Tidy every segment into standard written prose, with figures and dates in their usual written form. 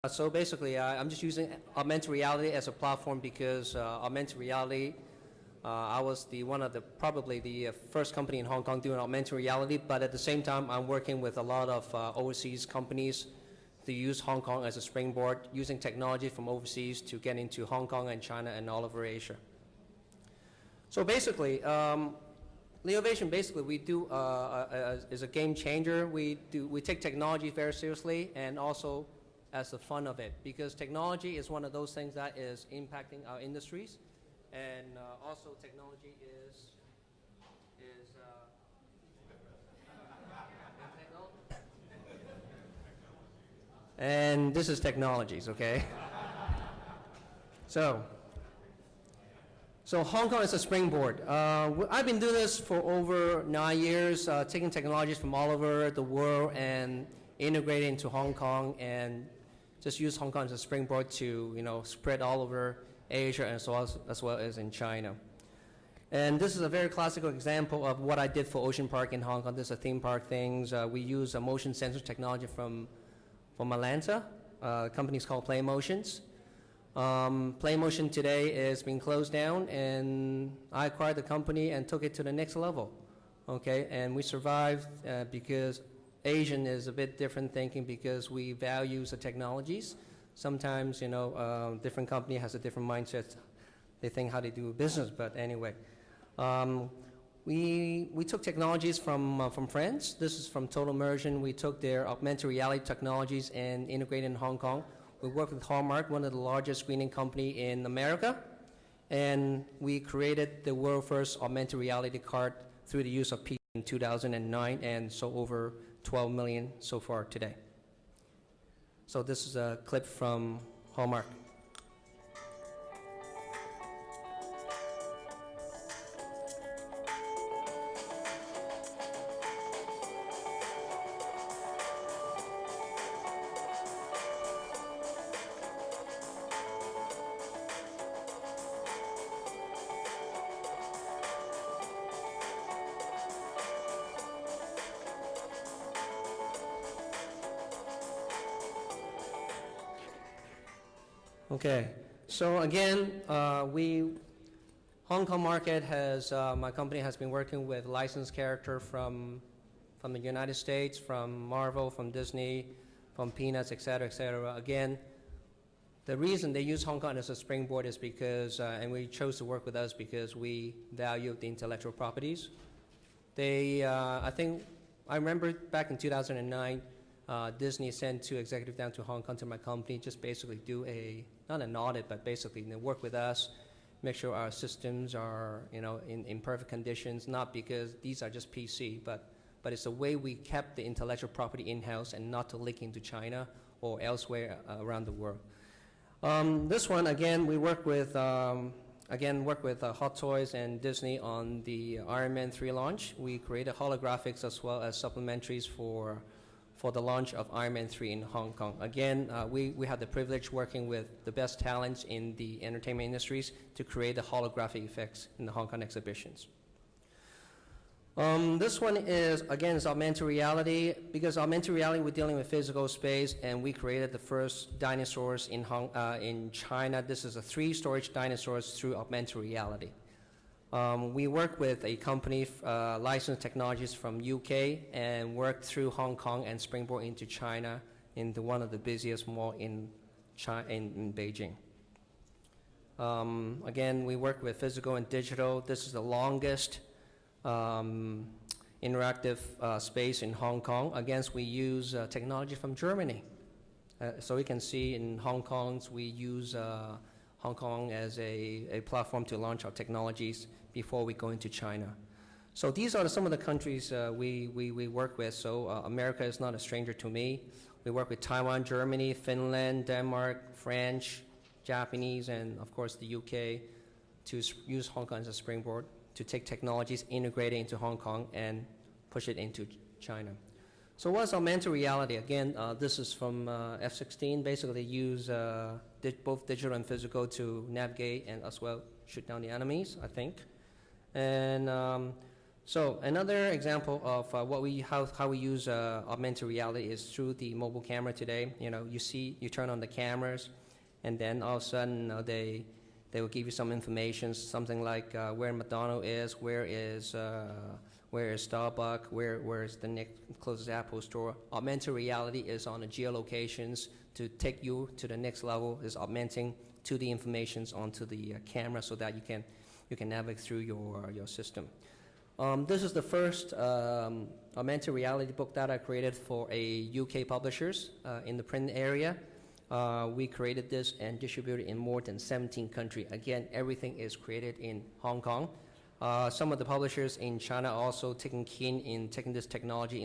So basically, I'm just using augmented reality as a platform because augmented reality, I was probably the first company in Hong Kong doing augmented reality, but at the same time, I'm working with a lot of overseas companies to use Hong Kong as a springboard, using technology from overseas to get into Hong Kong and China and all over Asia. So basically, Leovation, basically, we do is a game changer. We take technology very seriously, and also as the fun of it, because technology is one of those things that is impacting our industries, and also technology is and this is technologies, okay? So Hong Kong is a springboard. I've been doing this for over 9 years, taking technologies from all over the world and integrating into Hong Kong, and just use Hong Kong as a springboard to spread all over Asia as well as in China. And this is a very classical example of what I did for Ocean Park in Hong Kong. This is a theme park things. We use a motion sensor technology from Atlanta. Company's called PlayMotions. PlayMotion today is being closed down, and I acquired the company and took it to the next level. Okay, and we survived because Asian is a bit different thinking, because we value the technologies. Sometimes, different company has a different mindset. They think how they do business, but anyway. We took technologies from Frenzoo. This is from Total Immersion. We took their augmented reality technologies and integrated in Hong Kong. We worked with Hallmark, one of the largest screening company in America, and we created the world first augmented reality card through the use of P in 2009, and so over 12 million so far today. So this is a clip from Hallmark. Okay, so again, Hong Kong market has, my company has been working with licensed character from the United States, from Marvel, from Disney, from Peanuts, etc., etc. Again, the reason they use Hong Kong as a springboard is because, and we chose to work with us because we value the intellectual properties. I remember back in 2009, Disney sent two executives down to Hong Kong to my company, just basically do not an audit, but basically work with us, make sure our systems are in perfect conditions, not because these are just PC, but it's the way we kept the intellectual property in-house and not to leak into China or elsewhere around the world. This one, again, we work with Hot Toys and Disney on the Iron Man 3 launch. We created holographics as well as supplementaries for the launch of Iron Man 3 in Hong Kong. Again, we had the privilege working with the best talents in the entertainment industries to create the holographic effects in the Hong Kong exhibitions. This one is augmented reality. Because augmented reality, we're dealing with physical space, and we created the first dinosaurs in China. This is a 3-storage dinosaurs through augmented reality. We work with a company, licensed technologies from UK, and worked through Hong Kong and springboard into China, into one of the busiest malls in Beijing. Again, we work with physical and digital. This is the longest interactive space in Hong Kong. Again, we use technology from Germany. So we can see in Hong Kong, we use Hong Kong as a platform to launch our technologies before we go into China. So these are some of the countries we work with. So America is not a stranger to me. We work with Taiwan, Germany, Finland, Denmark, French, Japanese, and of course the UK to use Hong Kong as a springboard to take technologies, integrate it into Hong Kong, and push it into China. So what's augmented reality? Again, this is from F-16. Basically use both digital and physical to navigate and as well shoot down the enemies, I think. And So another example of how we use augmented reality is through the mobile camera today. You turn on the cameras, and then all of a sudden they will give you some information, something like where McDonald's is, where is Starbucks, where is the next closest Apple store. Augmented reality is on the geolocations to take you to the next level. Is augmenting to the informations onto the camera so that you can navigate through your system. This is the first augmented reality book that I created for a UK publishers in the print area. We created this and distributed in more than 17 countries. Again, everything is created in Hong Kong. Some of the publishers in China are also taking keen in taking this technology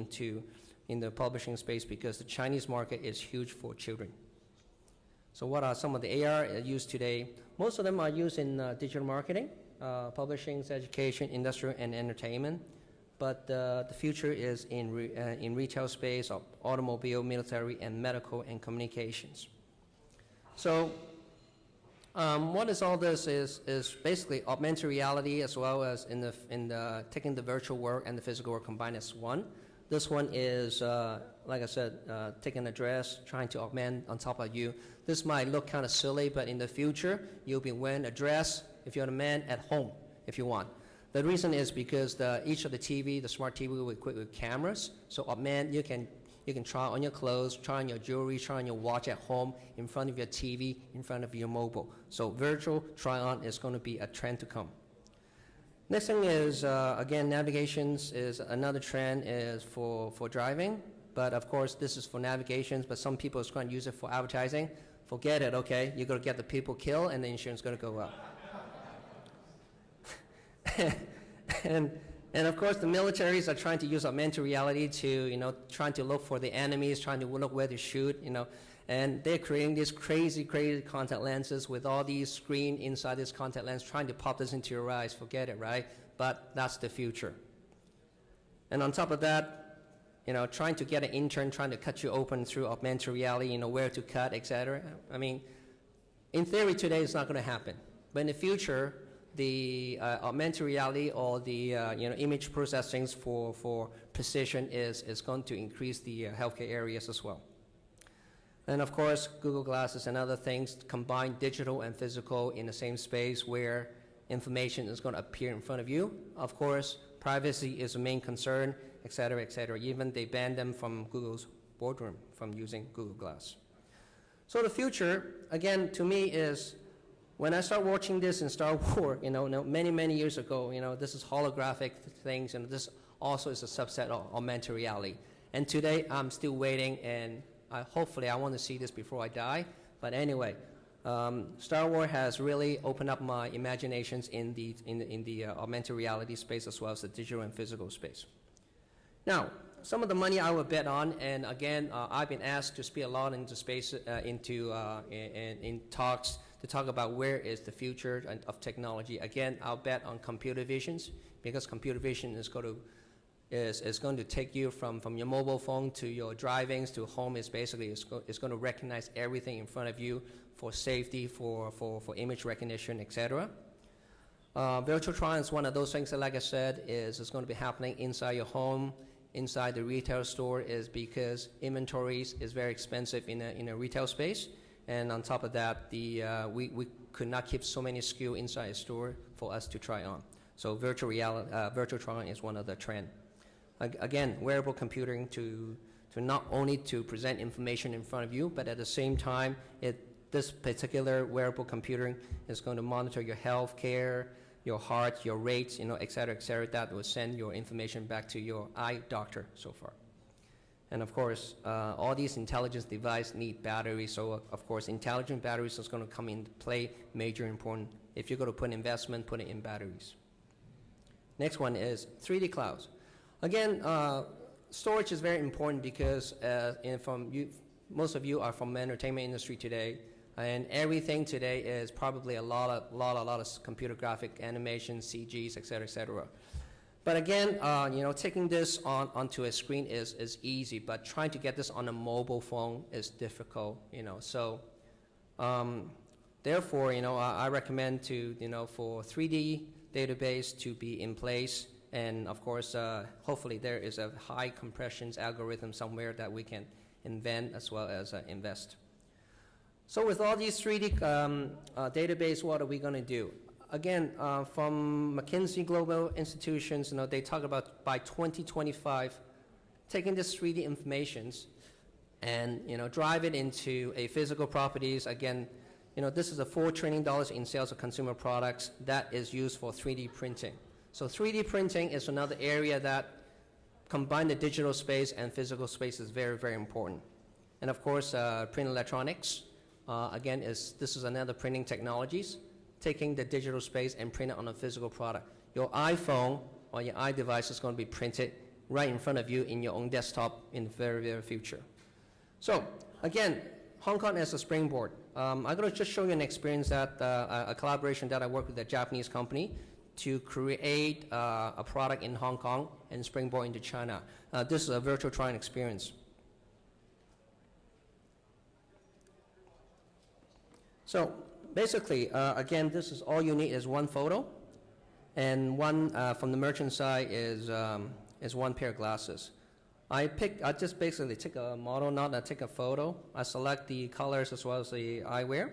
in the publishing space because the Chinese market is huge for children. So what are some of the AR used today? Most of them are used in digital marketing, publishing, education, industrial, and entertainment. But the future is in retail space, automobile, military, and medical and communications. So what is all this is basically augmented reality as well as taking the virtual world and the physical world combined as one. This one is, like I said, taking a dress, trying to augment on top of you. This might look kind of silly, but in the future, you'll be wearing a dress, if you're a man, at home, if you want. The reason is because each of the smart TV will be equipped with cameras. So augment, you can try on your clothes, try on your jewelry, try on your watch at home, in front of your TV, in front of your mobile. So virtual try-on is going to be a trend to come. Next thing is, again, navigations is another trend is for driving. But of course, this is for navigations, but some people are going to use it for advertising. Forget it, okay? You're going to get the people killed, and the insurance is going to go up. And of course, the militaries are trying to use augmented reality to, trying to look for the enemies, trying to look where to shoot, and they're creating these crazy contact lenses with all these screen inside this contact lens, trying to pop this into your eyes. Forget it, right? But that's the future. And on top of that, trying to get an intern, trying to cut you open through augmented reality, where to cut, etc. I mean, in theory today, it's not going to happen. But in the future, the augmented reality or the image processing for precision is going to increase the healthcare areas as well. And of course, Google Glasses and other things combine digital and physical in the same space where information is going to appear in front of you. Of course, privacy is a main concern, et cetera, et cetera. Even they banned them from Google's boardroom from using Google Glass. So the future, again, to me is when I start watching this in Star Wars, many years ago, this is holographic things, and this also is a subset of augmented reality. And today, I'm still waiting, and hopefully I want to see this before I die. But anyway, Star Wars has really opened up my imaginations in the augmented reality space as well as the digital and physical space. Now, some of the money I would bet on, and again, I've been asked to speak a lot into space, in talks to talk about where is the future of technology. Again, I'll bet on computer visions because computer vision is going to take you from your mobile phone to your drivings to home. It's basically it's going to recognize everything in front of you for safety, for image recognition, etc. Virtual try-on is one of those things that, like I said, is going to be happening inside your home, inside the retail store, is because inventories is very expensive in a retail space. And on top of that, we could not keep so many SKUs inside a store for us to try on. So virtual try-on is one of the trends. Again, wearable computing to not only to present information in front of you, but at the same time, this particular wearable computing is going to monitor your health care, your heart, your rates, et cetera, that will send your information back to your eye doctor so far. And of course, all these intelligence devices need batteries. So of course, intelligent batteries is going to come into play, major important. If you're going to put investment, put it in batteries. Next one is 3D clouds. Again, storage is very important because most of you are from the entertainment industry today, and everything today is probably a lot of computer graphic animation, CGs, et cetera. But again, taking this onto a screen is easy, but trying to get this on a mobile phone is difficult, So, therefore, I recommend for 3D database to be in place And of course, hopefully there is a high compressions algorithm somewhere that we can invent as well as invest. So with all these 3D database, what are we going to do? Again, from McKinsey Global Institutions, they talk about by 2025, taking this 3D informations and drive it into a physical properties. Again, this is a $4 trillion in sales of consumer products that is used for 3D printing. So 3D printing is another area that combine the digital space and physical space is very, very important. And of course, print electronics, again, this is another printing technologies, taking the digital space and print it on a physical product. Your iPhone or your iDevice is going to be printed right in front of you in your own desktop in the very, very future. So again, Hong Kong as a springboard. I'm going to just show you an experience that a collaboration that I worked with a Japanese company to create a product in Hong Kong and springboard into China. This is a virtual trying experience. So basically, again, this is all you need is one photo, and one from the merchant side is one pair of glasses. I just basically take a model, not take a photo. I select the colors as well as the eyewear.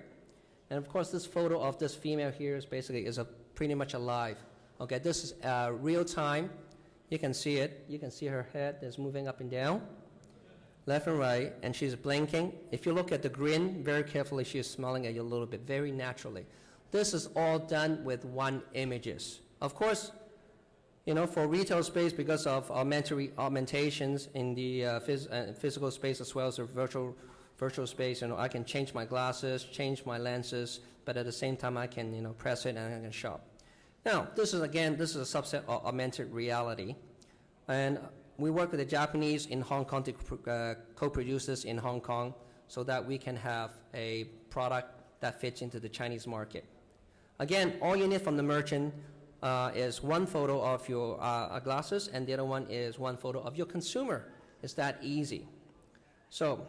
And of course, this photo of this female here is basically pretty much alive. Okay, this is real time. You can see it. You can see her head is moving up and down, left and right, and she's blinking. If you look at the grin very carefully, she is smiling at you a little bit, very naturally. This is all done with one images. Of course, for retail space, because of augmentations in the physical space as well as the virtual space, I can change my glasses, change my lenses, but at the same time I can press it and I can shop. Now, this is a subset of augmented reality, and we work with the Japanese in Hong Kong to co-produce this in Hong Kong so that we can have a product that fits into the Chinese market. Again, all you need from the merchant is one photo of your glasses, and the other one is one photo of your consumer. It's that easy. So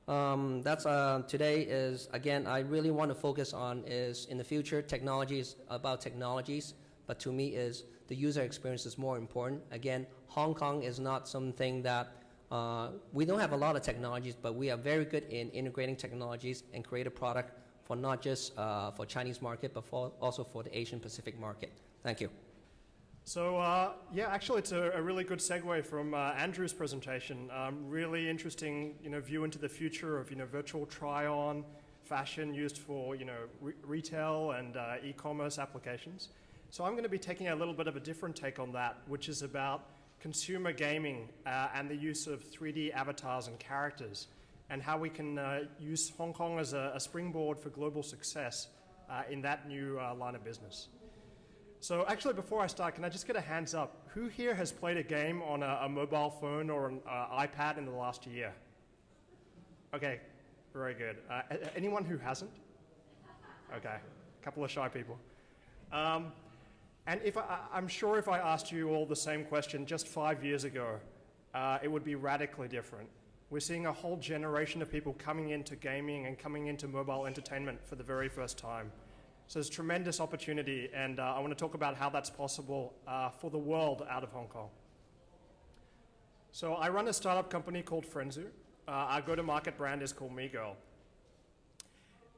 that's today is, again, I really want to focus on is in the future, technologies about technologies, but to me is the user experience is more important. Again, Hong Kong is not something that, we don't have a lot of technologies, but we are very good in integrating technologies and create a product for not just for Chinese market, but also for the Asian Pacific market. Thank you. So yeah, actually it's a really good segue from Andrew's presentation. Really interesting, view into the future of, virtual try-on, fashion used for, retail and e-commerce applications. So I'm going to be taking a little bit of a different take on that, which is about consumer gaming and the use of 3D avatars and characters, and how we can use Hong Kong as a springboard for global success in that new line of business. So actually, before I start, can I just get a hands up? Who here has played a game on a mobile phone or an iPad in the last year? Okay, very good. Anyone who hasn't? Okay, a couple of shy people. And I'm sure if I asked you all the same question just 5 years ago, it would be radically different. We're seeing a whole generation of people coming into gaming and coming into mobile entertainment for the very first time. So there's tremendous opportunity, and I want to talk about how that's possible for the world out of Hong Kong. So I run a startup company called Frenzoo. Our go-to-market brand is called MeGirl.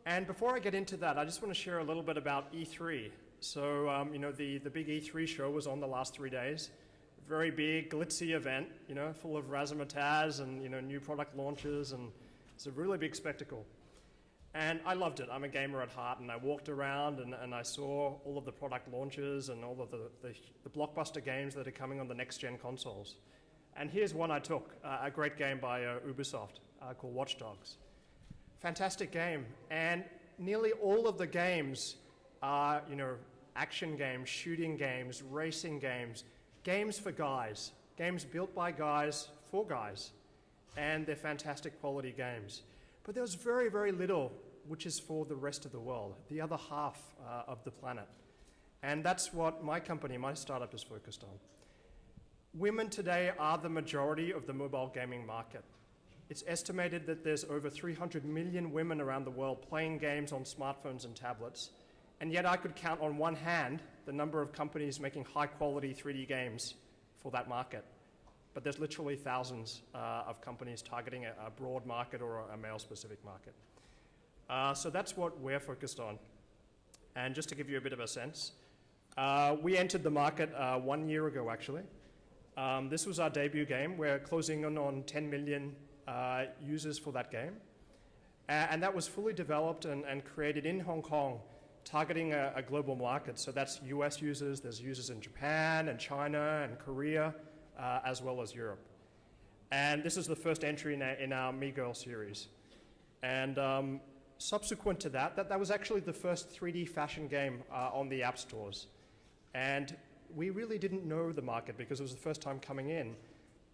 And before I get into that, I just want to share a little bit about E3. So, the big E3 show was on the last 3 days. Very big, glitzy event, full of razzmatazz and, new product launches, and it's a really big spectacle. And I loved it. I'm a gamer at heart, and I walked around and I saw all of the product launches and all of the blockbuster games that are coming on the next-gen consoles. And here's one I took, a great game by Ubisoft called Watch Dogs. Fantastic game. And nearly all of the games are, action games, shooting games, racing games, games for guys, games built by guys for guys. And they're fantastic quality games. But there was very, very little which is for the rest of the world, the other half of the planet. And that's what my company, my startup, is focused on. Women today are the majority of the mobile gaming market. It's estimated that there's over 300 million women around the world playing games on smartphones and tablets. And yet I could count on one hand the number of companies making high-quality 3D games for that market. But there's literally thousands of companies targeting a broad market or a male-specific market. So that's what we're focused on. And just to give you a bit of a sense, we entered the market 1 year ago, actually. This was our debut game. We're closing in on 10 million users for that game. And that was fully developed and created in Hong Kong, targeting a global market. So that's US users, there's users in Japan and China and Korea, as well as Europe. And this is the first entry in our Me Girl series. And subsequent to that was actually the first 3D fashion game on the app stores. And we really didn't know the market because it was the first time coming in.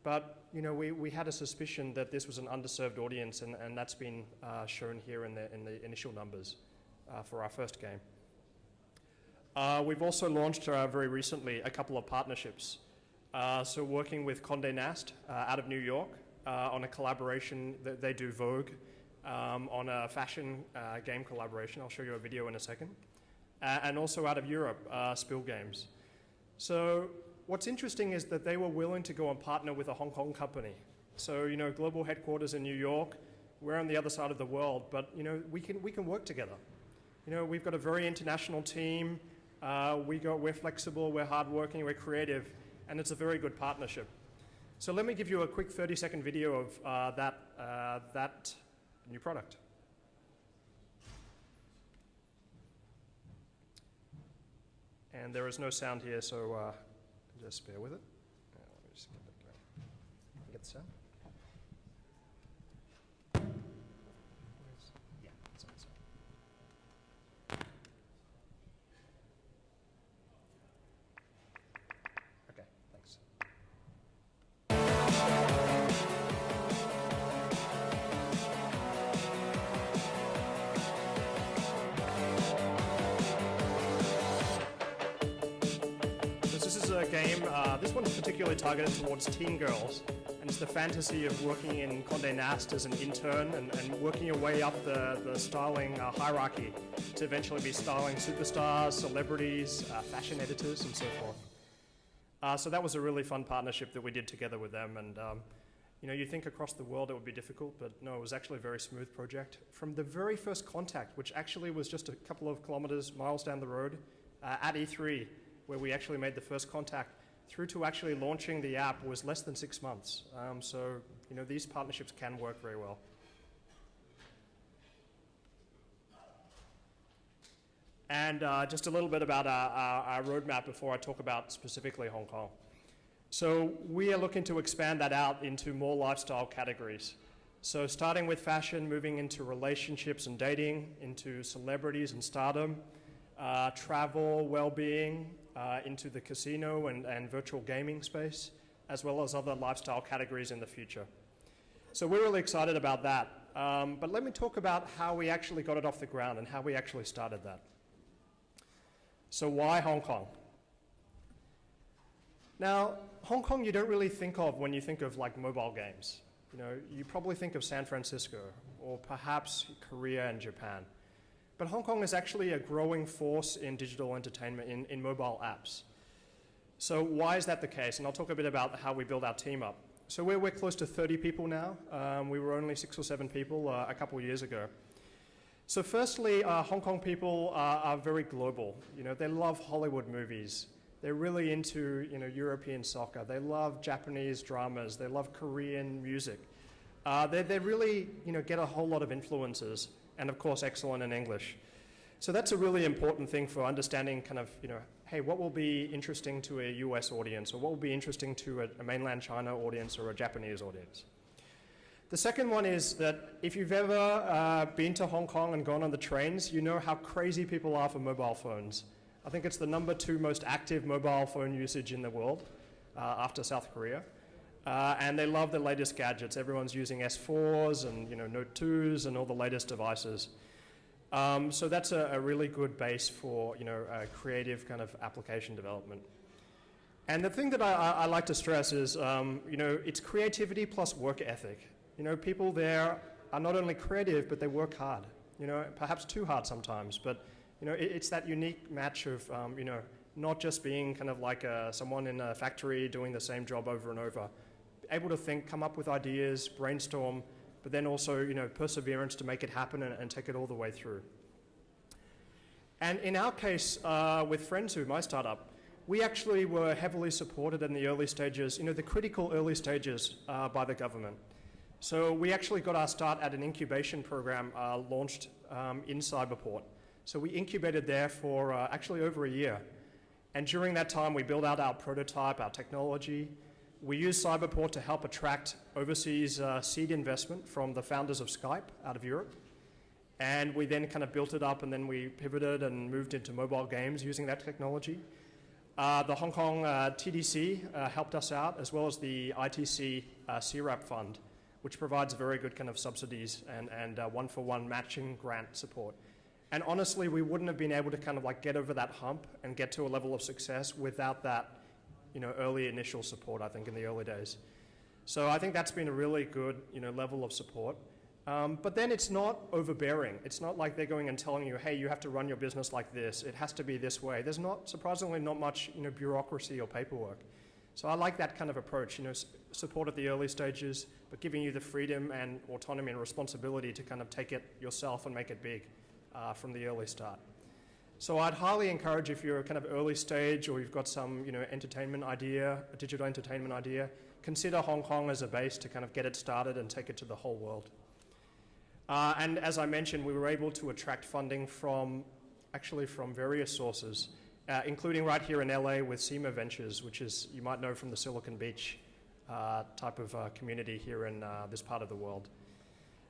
But we had a suspicion that this was an underserved audience, and that's been shown here in the initial numbers for our first game. We've also launched very recently a couple of partnerships. So working with Condé Nast out of New York on a collaboration that they do Vogue on a fashion game collaboration. I'll show you a video in a second. And also out of Europe, Spill Games. So what's interesting is that they were willing to go and partner with a Hong Kong company. So, global headquarters in New York, we're on the other side of the world, but, we can work together. We've got a very international team. We're flexible, we're hardworking, we're creative, and it's a very good partnership. So let me give you a quick 30-second video of that new product. And there is no sound here, so just bear with it. Let me just get that going. Get the sound? Yeah, that's on sound. Okay, thanks. Game. This one's particularly targeted towards teen girls, and it's the fantasy of working in Condé Nast as an intern and working your way up the styling hierarchy to eventually be styling superstars, celebrities, fashion editors, and so forth. So that was a really fun partnership that we did together with them, and you think across the world it would be difficult, but no, it was actually a very smooth project. From the very first contact, which actually was just a couple of miles down the road, at E3, where we actually made the first contact, through to actually launching the app was less than 6 months. So, these partnerships can work very well. And just a little bit about our roadmap before I talk about specifically Hong Kong. So we are looking to expand that out into more lifestyle categories. So starting with fashion, moving into relationships and dating, into celebrities and stardom, travel, well-being, into the casino and virtual gaming space, as well as other lifestyle categories in the future. So we're really excited about that. But let me talk about how we actually got it off the ground and how we actually started that. So why Hong Kong? Now, Hong Kong you don't really think of when you think of like mobile games. You probably think of San Francisco or perhaps Korea and Japan. But Hong Kong is actually a growing force in digital entertainment, in mobile apps. So why is that the case? And I'll talk a bit about how we build our team up. So we're close to 30 people now. We were only 6 or 7 people a couple of years ago. So firstly, Hong Kong people are very global. They love Hollywood movies. They're really into European soccer. They love Japanese dramas. They love Korean music. They really get a whole lot of influences. And of course, excellent in English. So that's a really important thing for understanding kind of, hey, what will be interesting to a US audience, or what will be interesting to a mainland China audience or a Japanese audience. The second one is that if you've ever been to Hong Kong and gone on the trains, you know how crazy people are for mobile phones. I think it's the #2 most active mobile phone usage in the world after South Korea. And they love the latest gadgets. Everyone's using S4s and Note 2s and all the latest devices. So that's a really good base for creative kind of application development. And the thing that I like to stress is it's creativity plus work ethic. People there are not only creative, but they work hard. Perhaps too hard sometimes, but it's that unique match of not just being kind of like someone in a factory doing the same job over and over. Able to think, come up with ideas, brainstorm, but then also, perseverance to make it happen and take it all the way through. And in our case, with Frenzoo, my startup, we actually were heavily supported in the early stages, the critical early stages by the government. So we actually got our start at an incubation program launched in Cyberport. So we incubated there for actually over a year. And during that time, we built out our prototype, our technology. We used Cyberport to help attract overseas seed investment from the founders of Skype out of Europe. And we then kind of built it up, and then we pivoted and moved into mobile games using that technology. The Hong Kong TDC helped us out, as well as the ITC CRAP fund, which provides very good kind of subsidies and one-for-one matching grant support. And honestly, we wouldn't have been able to kind of like get over that hump and get to a level of success without that, early initial support, I think, in the early days. So I think that's been a really good, level of support. But then it's not overbearing. It's not like they're going and telling you, hey, you have to run your business like this. It has to be this way. There's surprisingly not much, bureaucracy or paperwork. So I like that kind of approach, support at the early stages, but giving you the freedom and autonomy and responsibility to kind of take it yourself and make it big from the early start. So I'd highly encourage, if you're a kind of early stage or you've got some, entertainment idea, a digital entertainment idea, consider Hong Kong as a base to kind of get it started and take it to the whole world. And as I mentioned, we were able to attract funding from various sources, including right here in LA with SEMA Ventures, which is, you might know from the Silicon Beach type of community here in this part of the world.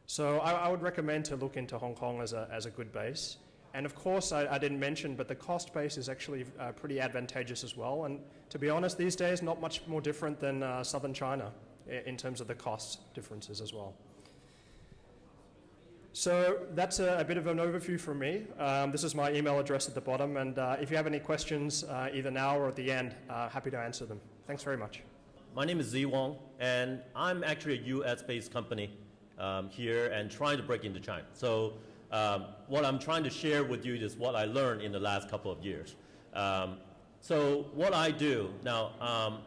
So I would recommend to look into Hong Kong as a good base. And of course, I didn't mention, but the cost base is actually pretty advantageous as well. And to be honest, these days, not much more different than southern China in terms of the cost differences as well. So that's a bit of an overview from me. This is my email address at the bottom, and if you have any questions, either now or at the end, happy to answer them. Thanks very much. My name is Sze Wong, and I'm actually a US-based company here and trying to break into China. So what I'm trying to share with you is what I learned in the last couple of years. So what I do, now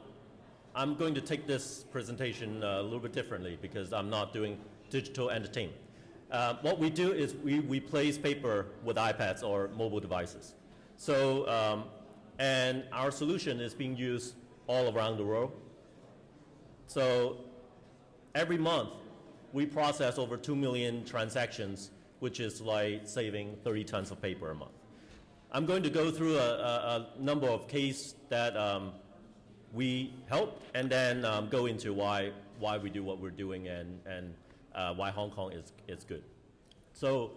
I'm going to take this presentation a little bit differently because I'm not doing digital entertainment. What we do is we replace paper with iPads or mobile devices. So, and our solution is being used all around the world. So every month, we process over 2 million transactions, which is like saving 30 tons of paper a month. I'm going to go through a number of cases that we help, and then go into why we do what we're doing and why Hong Kong is good. So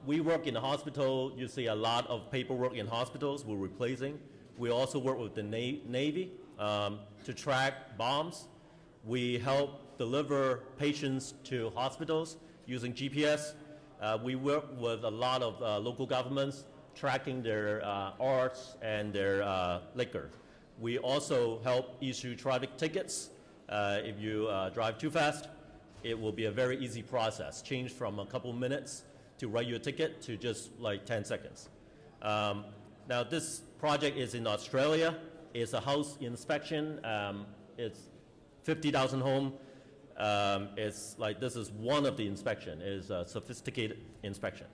we work in the hospital. You see a lot of paperwork in hospitals we're replacing. We also work with the Navy to track bombs. We help deliver patients to hospitals using GPS. We work with a lot of local governments tracking their arts and their liquor. We also help issue traffic tickets. If you drive too fast, it will be a very easy process, change from a couple minutes to write you a ticket to just like 10 seconds. Now this project is in Australia. It's a house inspection. It's 50,000 home. It's like this is one of the inspection, is a sophisticated inspection.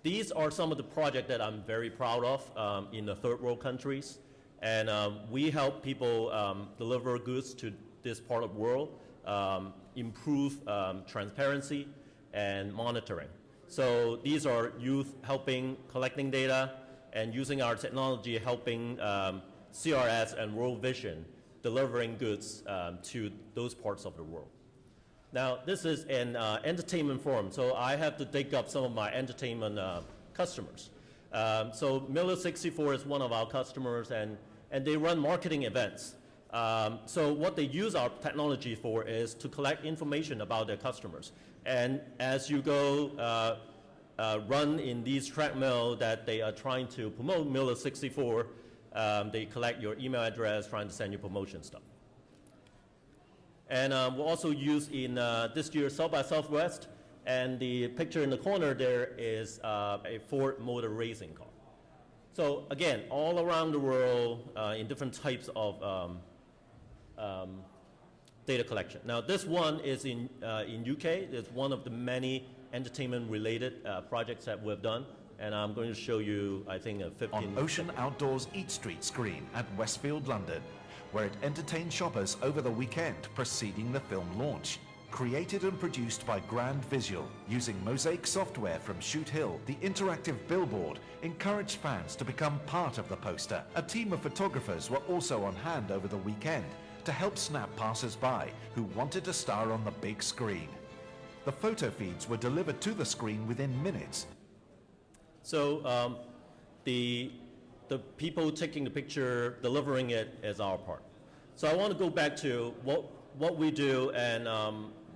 These are some of the projects that I'm very proud of in the third world countries. And we help people deliver goods to this part of the world, improve transparency and monitoring. So these are youth helping collecting data and using our technology helping CRS and World Vision delivering goods to those parts of the world. Now this is an entertainment forum, so I have to dig up some of my entertainment customers. So Miller 64 is one of our customers, and they run marketing events. So what they use our technology for is to collect information about their customers. And as you go run in these treadmill that they are trying to promote Miller 64, they collect your email address, trying to send you promotion stuff. And we'll also use in this year's South by Southwest, and the picture in the corner there is a Ford Motor racing car. So again, all around the world in different types of data collection. Now this one is in UK. It's one of the many entertainment-related projects that we've done. And I'm going to show you, I think, a 15... On Ocean Outdoors Eat Street screen at Westfield, London, where it entertained shoppers over the weekend preceding the film launch. Created and produced by Grand Visual, using Mosaic software from Shoot Hill, the interactive billboard encouraged fans to become part of the poster. A team of photographers were also on hand over the weekend to help snap passers-by who wanted to star on the big screen. The photo feeds were delivered to the screen within minutes. So the people taking the picture, delivering it is our part. So I want to go back to what we do and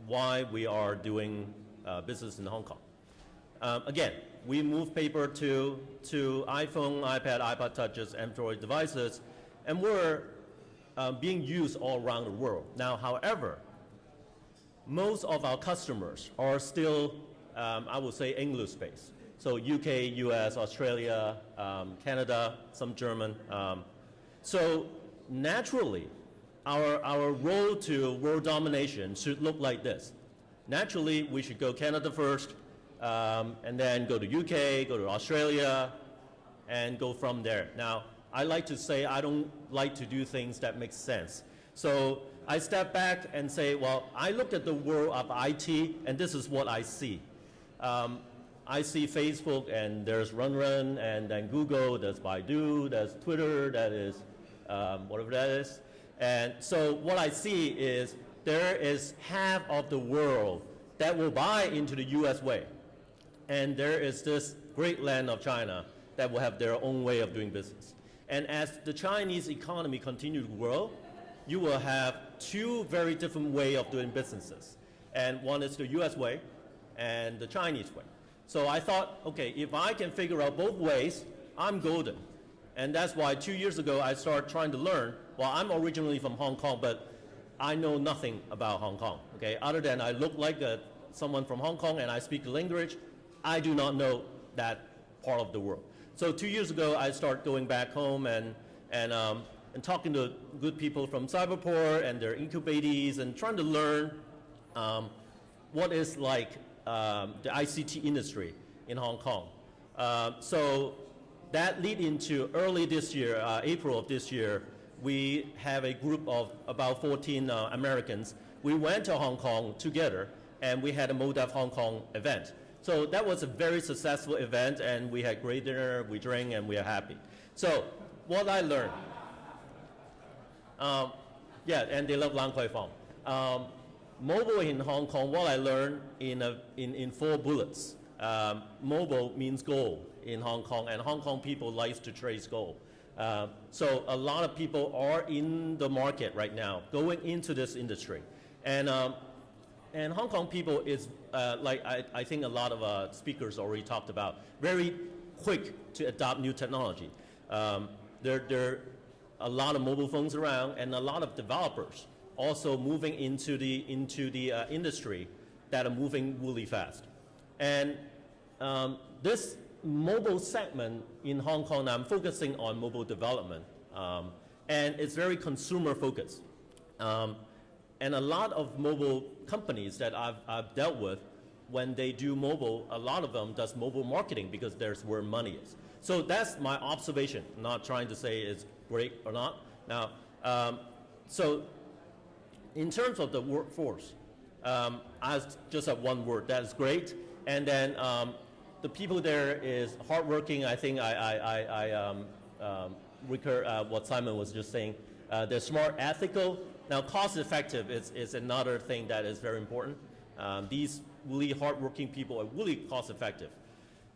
why we are doing business in Hong Kong. Again, we move paper to iPhone, iPad, iPod touches, Android devices, and we're being used all around the world. Now, however, most of our customers are still, I would say, English-based. So UK, US, Australia, Canada, some German. So naturally, our road to world domination should look like this. Naturally, we should go Canada first, and then go to UK, go to Australia, and go from there. Now, I like to say I don't like to do things that make sense. So I step back and say, well, I look at the world of IT, and this is what I see. I see Facebook, and there's Run, and then Google, there's Baidu, there's Twitter, that is whatever that is. And so what I see is there is half of the world that will buy into the US way. And there is this great land of China that will have their own way of doing business. And as the Chinese economy continues to grow, you will have two very different ways of doing businesses. And one is the US way and the Chinese way. So I thought, okay, if I can figure out both ways, I'm golden. And that's why 2 years ago I started trying to learn. Well, I'm originally from Hong Kong, but I know nothing about Hong Kong, okay? Other than I look like someone from Hong Kong and I speak the language, I do not know that part of the world. So 2 years ago, I started going back home and talking to good people from Cyberport and their incubatees and trying to learn what is like the ICT industry in Hong Kong. So that lead into early this year, April of this year, we have a group of about 14 Americans. We went to Hong Kong together, and we had a MoDev Hong Kong event. So that was a very successful event, and we had great dinner, we drank, and we are happy. So what I learned, yeah, and they love Lang Kwai Fong. Mobile in Hong Kong, what I learned in 4 bullets. Mobile means gold in Hong Kong, and Hong Kong people like to trace gold. So a lot of people are in the market right now, going into this industry. And Hong Kong people is, like I think a lot of speakers already talked about, very quick to adopt new technology. There are a lot of mobile phones around, and a lot of developers also moving into the industry that are moving really fast. And this mobile segment in Hong Kong, I'm focusing on mobile development, and it's very consumer focused. And a lot of mobile companies that I've dealt with, when they do mobile, a lot of them does mobile marketing because there's where money is. So that's my observation. I'm not trying to say it's great or not. Now, so in terms of the workforce, I just have one word, that is great. And then the people there is hardworking. I think I recur what Simon was just saying. They're smart, ethical. Now, cost effective is another thing that is very important. These really hardworking people are really cost effective.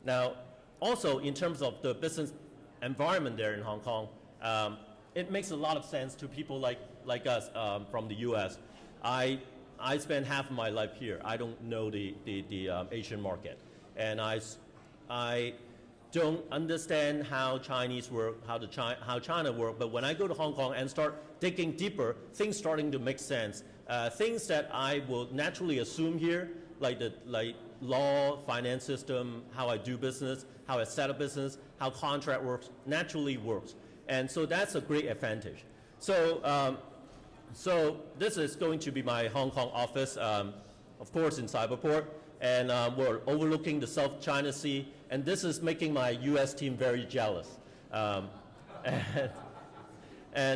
Now, also in terms of the business environment there in Hong Kong, it makes a lot of sense to people like us from the US. I spent half of my life here. I don't know the Asian market. And I don't understand how Chinese work, how China work, but when I go to Hong Kong and start digging deeper, things starting to make sense. Things that I will naturally assume here, like law, finance system, how I do business, how I set up business, how contract works, naturally works. And so that's a great advantage. So, so this is going to be my Hong Kong office, of course in Cyberport, and we're overlooking the South China Sea, and this is making my US team very jealous. And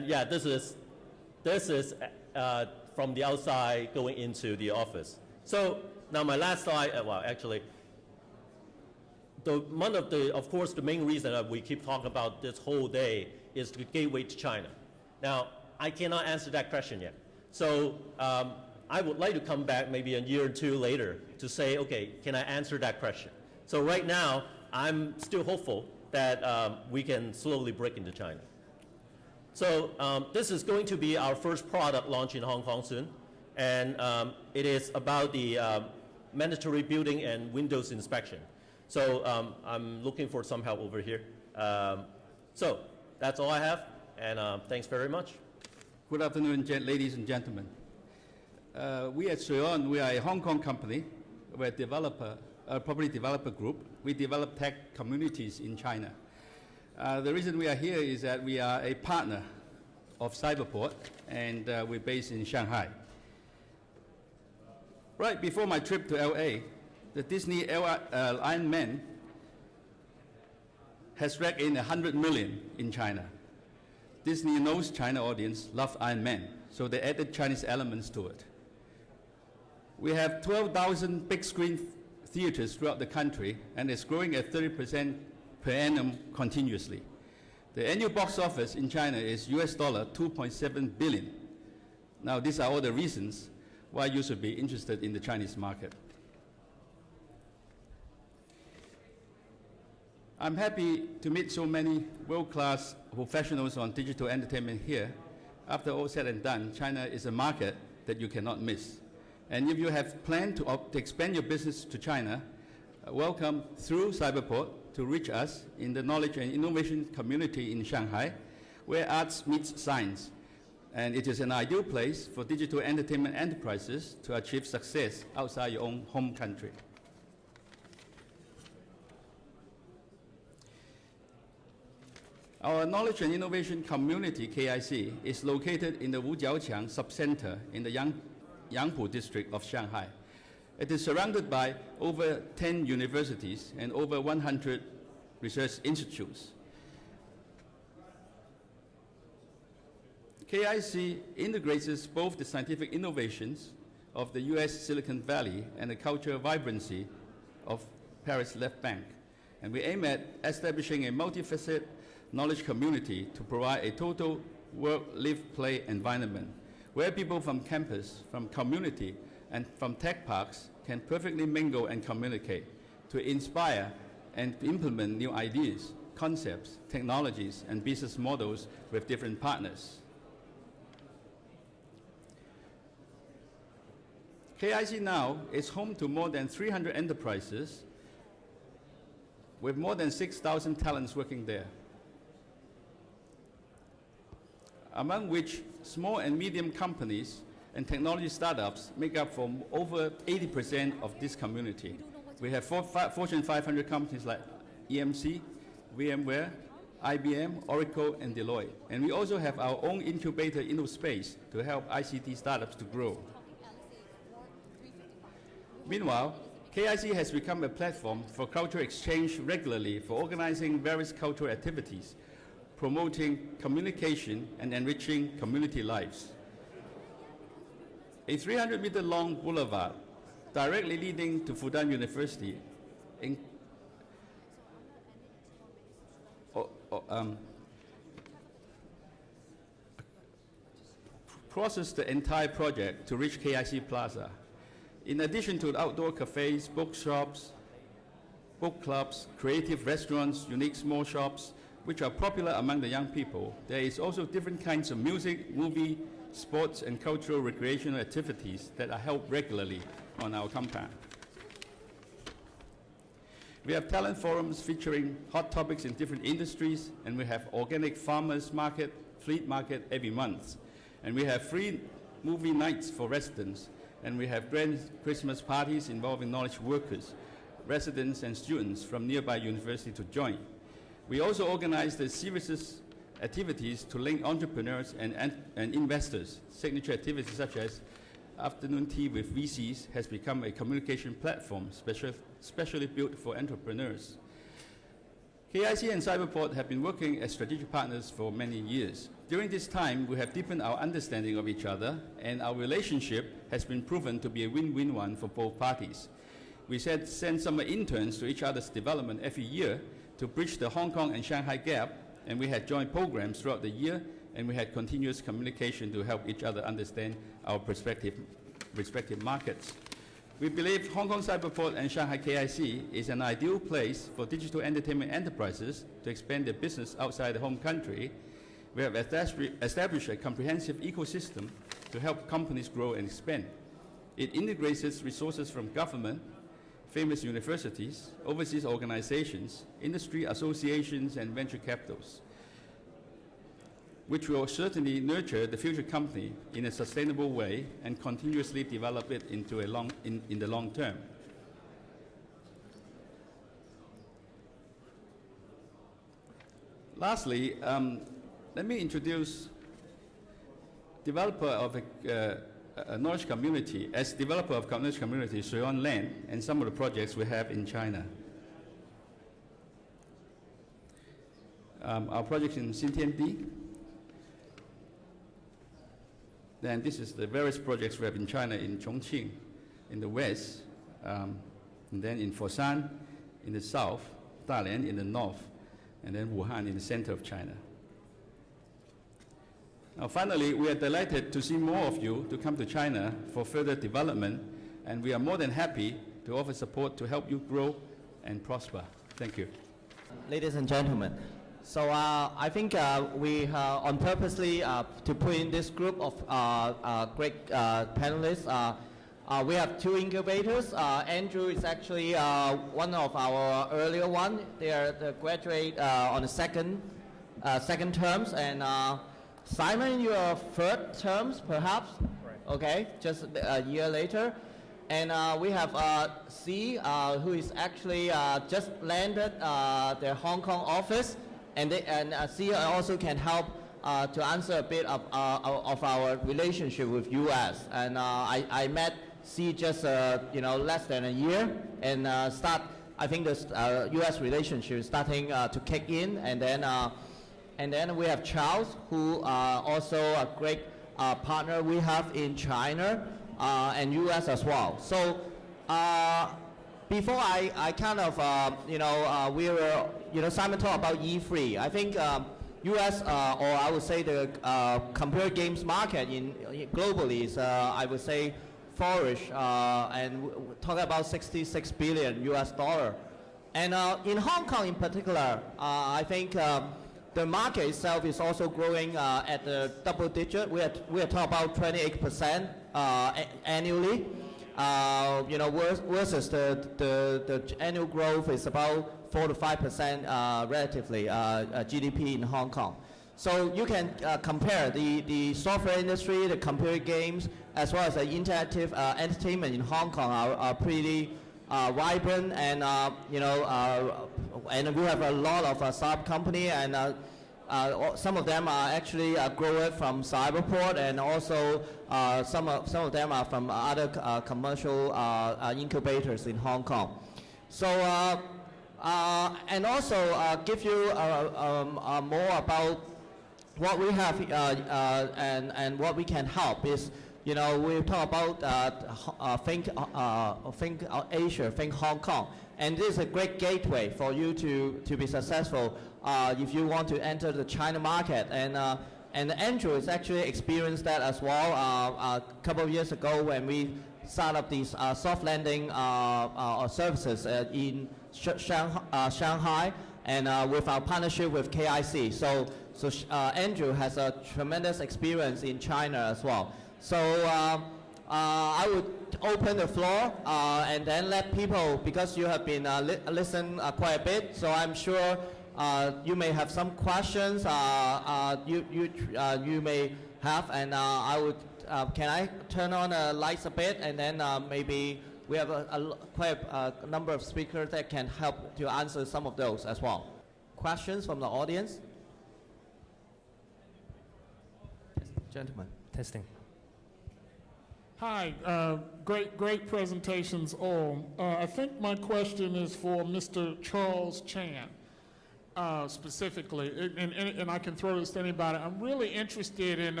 yeah, this is from the outside going into the office. So now my last slide, well actually, of course the main reason that we keep talking about this whole day is the gateway to China. Now, I cannot answer that question yet. So I would like to come back maybe a year or two later to say, okay, can I answer that question? So right now, I'm still hopeful that we can slowly break into China. So this is going to be our first product launch in Hong Kong soon. And it is about the mandatory building and windows inspection. So I'm looking for some help over here. So that's all I have, and thanks very much. Good afternoon, ladies and gentlemen. We at Sze Wong, we are a Hong Kong company. We're a property developer group. We develop tech communities in China. The reason we are here is that we are a partner of Cyberport, and we're based in Shanghai. Right before my trip to LA, the Disney Iron Man has raked in 100 million in China. Disney knows China audience love Iron Man, so they added Chinese elements to it. We have 12,000 big screen theaters throughout the country, and it's growing at 30% per annum continuously. The annual box office in China is US dollar 2.7 billion. Now, these are all the reasons why you should be interested in the Chinese market. I'm happy to meet so many world-class professionals on digital entertainment here. After all said and done, China is a market that you cannot miss. And if you have planned to expand your business to China, welcome through Cyberport to reach us in the knowledge and innovation community in Shanghai, where arts meets science. And it is an ideal place for digital entertainment enterprises to achieve success outside your own home country. Our Knowledge and Innovation Community, KIC, is located in the Wujiaoqiang subcenter in the Yangpu district of Shanghai. It is surrounded by over 10 universities and over 100 research institutes. KIC integrates both the scientific innovations of the US Silicon Valley and the cultural vibrancy of Paris Left Bank. And we aim at establishing a multifaceted knowledge community to provide a total work, live, play environment where people from campus, from community, and from tech parks can perfectly mingle and communicate to inspire and implement new ideas, concepts, technologies, and business models with different partners. KIC now is home to more than 300 enterprises with more than 6,000 talents working there, among which small and medium companies and technology startups make up for over 80% of this community. We have Fortune 500 companies like EMC, VMware, IBM, Oracle, and Deloitte. And we also have our own incubator InnoSpace to help ICT startups to grow. Meanwhile, KIC has become a platform for cultural exchange regularly for organizing various cultural activities, promoting communication and enriching community lives. A 300-meter-long boulevard directly leading to Fudan University crosses the entire project to reach KIC Plaza. In addition to outdoor cafes, bookshops, book clubs, creative restaurants, unique small shops, which are popular among the young people, there is also different kinds of music, movie, sports, and cultural recreational activities that are held regularly on our compound. We have talent forums featuring hot topics in different industries, and we have organic farmers market, flea market every month. And we have free movie nights for residents and we have grand Christmas parties involving knowledge workers, residents and students from nearby universities to join. We also organize the series activities to link entrepreneurs and investors. Signature activities such as Afternoon Tea with VCs has become a communication platform specially built for entrepreneurs. KIC and Cyberport have been working as strategic partners for many years. During this time, we have deepened our understanding of each other, and our relationship has been proven to be a win-win one for both parties. We send summer interns to each other's development every year to bridge the Hong Kong and Shanghai gap, and we had joint programs throughout the year, and we had continuous communication to help each other understand our respective markets. We believe Hong Kong Cyberport and Shanghai KIC is an ideal place for digital entertainment enterprises to expand their business outside the home country. We have established a comprehensive ecosystem to help companies grow and expand. It integrates its resources from government, famous universities, overseas organizations, industry associations, and venture capitals, which will certainly nurture the future company in a sustainable way and continuously develop it into in the long term. Lastly, let me introduce developer of a knowledge community, as developer of knowledge community, Shui Wong and some of the projects we have in China. Our project in Xintiandi. Then this is the various projects we have in China, in Chongqing, in the west, and then in Foshan, in the south, Dalian in the north, and then Wuhan in the center of China. Now finally, we are delighted to see more of you to come to China for further development, and we are more than happy to offer support to help you grow and prosper. Thank you. Ladies and gentlemen, so I think we on purposely to put in this group of great panelists. We have two incubators. Andrew is actually one of our earlier one. They are the graduate on the second terms, and Simon, you are third terms perhaps. Right. Okay, just a year later. And we have Sze, who is actually just landed their Hong Kong office. And Sze also can help to answer a bit of our relationship with U.S. And I met Sze just less than a year, and I think the U.S. relationship is starting to kick in. And then we have Charles, who also a great partner we have in China and U.S. as well. So before I kind of we were Simon talked about E3. I think U.S. Or I would say the computer games market globally is I would say flourish, and talking about $66 billion US. And in Hong Kong in particular, I think the market itself is also growing at the double digit. We are talking about 28% annually. Versus the annual growth is about 4 to 5% relatively GDP in Hong Kong. So you can compare the software industry, the computer games, as well as the interactive entertainment in Hong Kong are pretty vibrant, and and we have a lot of sub company, and some of them are actually growing from Cyberport, and also some of them are from other commercial incubators in Hong Kong. So and also give you more about what we have and what we can help is, we talk about think Asia, think Hong Kong, and this is a great gateway for you to be successful if you want to enter the China market. And Andrew has actually experienced that as well a couple of years ago when we started up these soft landing services in Shanghai, and with our partnership with KIC. So Andrew has a tremendous experience in China as well. So I would open the floor and then let people, because you have been listening quite a bit, so I'm sure you may have some questions you may have, and I would can I turn on the lights a bit, and then maybe we have quite a number of speakers that can help to answer some of those as well. Questions from the audience? Gentlemen. Testing. Hi, great presentations all. I think my question is for Mr. Charles Chan, specifically, and I can throw this to anybody. I'm really interested in,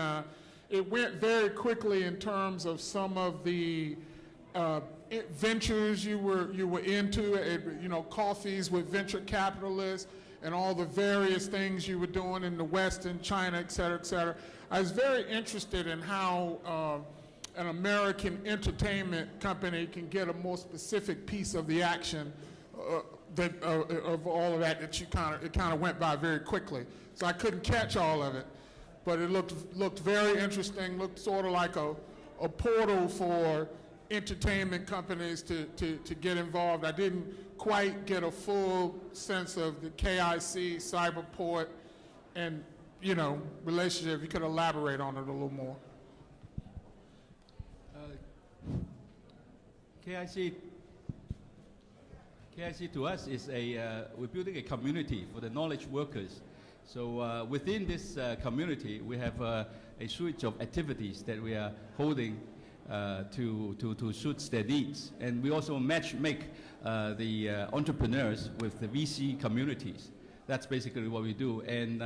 it went very quickly in terms of some of the ventures you were into, you know, coffees with venture capitalists, and all the various things you were doing in the West and China, et cetera, et cetera. I was very interested in how an American entertainment company can get a more specific piece of the action of all of that you it kind of went by very quickly. So I couldn't catch all of it, but it looked very interesting, looked sort of like a portal for entertainment companies to get involved. I didn't quite get a full sense of the KIC, Cyberport, and, you know, relationship. If you could elaborate on it a little more. KIC to us is we're building a community for the knowledge workers. So within this community, we have a suite of activities that we are holding to suit their needs. And we also make the entrepreneurs with the VC communities. That's basically what we do. And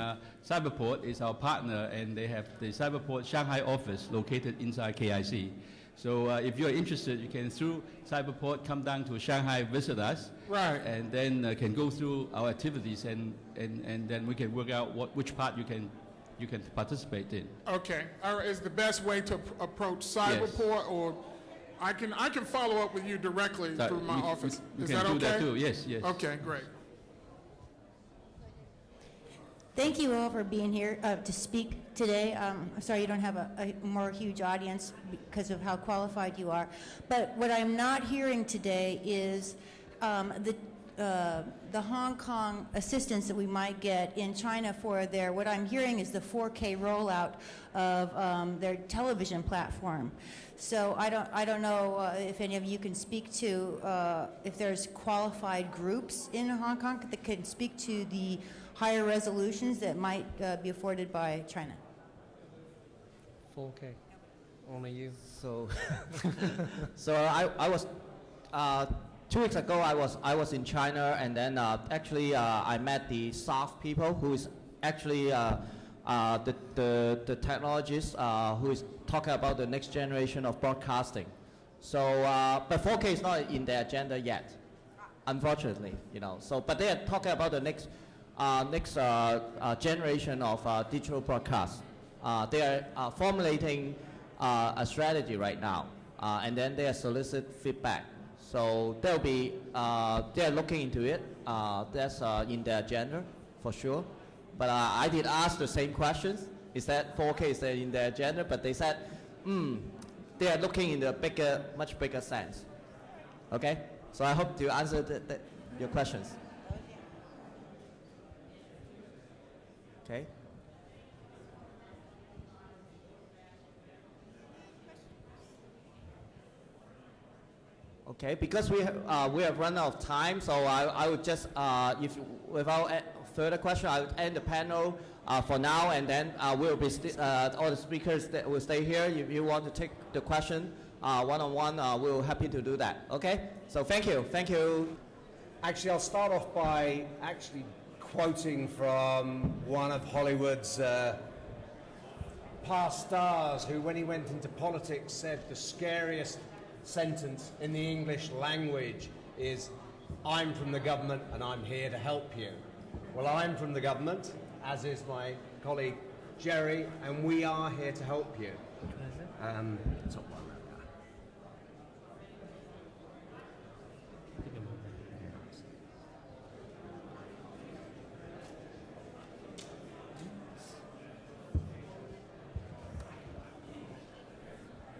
Cyberport is our partner, and they have the Cyberport Shanghai office located inside KIC. So if you're interested, you can, through Cyberport, come down to Shanghai, visit us. Right. And then can go through our activities, and then we can work out which part you can participate in. Okay. Is the best way to approach Cyberport, yes. Or I can follow up with you directly through my office. Is that okay? You can do that too, yes, yes. Okay, great. Thank you all for being here to speak today. I'm sorry you don't have a more huge audience because of how qualified you are. But what I'm not hearing today is the Hong Kong assistance that we might get in China for what I'm hearing is the 4K rollout of their television platform. So I don't know if any of you can speak to if there's qualified groups in Hong Kong that can speak to the higher resolutions that might be afforded by China. 4K, only you. So, I was 2 weeks ago. I was in China, and then actually I met the SAF people, who is actually the technologists who is talking about the next generation of broadcasting. So, but 4K is not in their agenda yet, unfortunately, you know. So, but they are talking about the next generation of digital broadcast. They are formulating a strategy right now, and then they are solicit feedback. So they'll be they're looking into it. That's in their agenda for sure. But I did ask the same questions. Is that 4K is in their agenda? But they said, they are looking in the much bigger sense. Okay. So I hope to answer your questions. Okay. Okay, because we have run out of time, so I would just, without further question, I would end the panel for now, and then we'll be all the speakers that will stay here. If you want to take the question one-on-one, we're happy to do that. Okay, so thank you. Actually, I'll start off by quoting from one of Hollywood's past stars, who, when he went into politics, said the scariest sentence in the English language is, "I'm from the government and I'm here to help you." Well, I'm from the government, as is my colleague Jerry, and we are here to help you. Top one.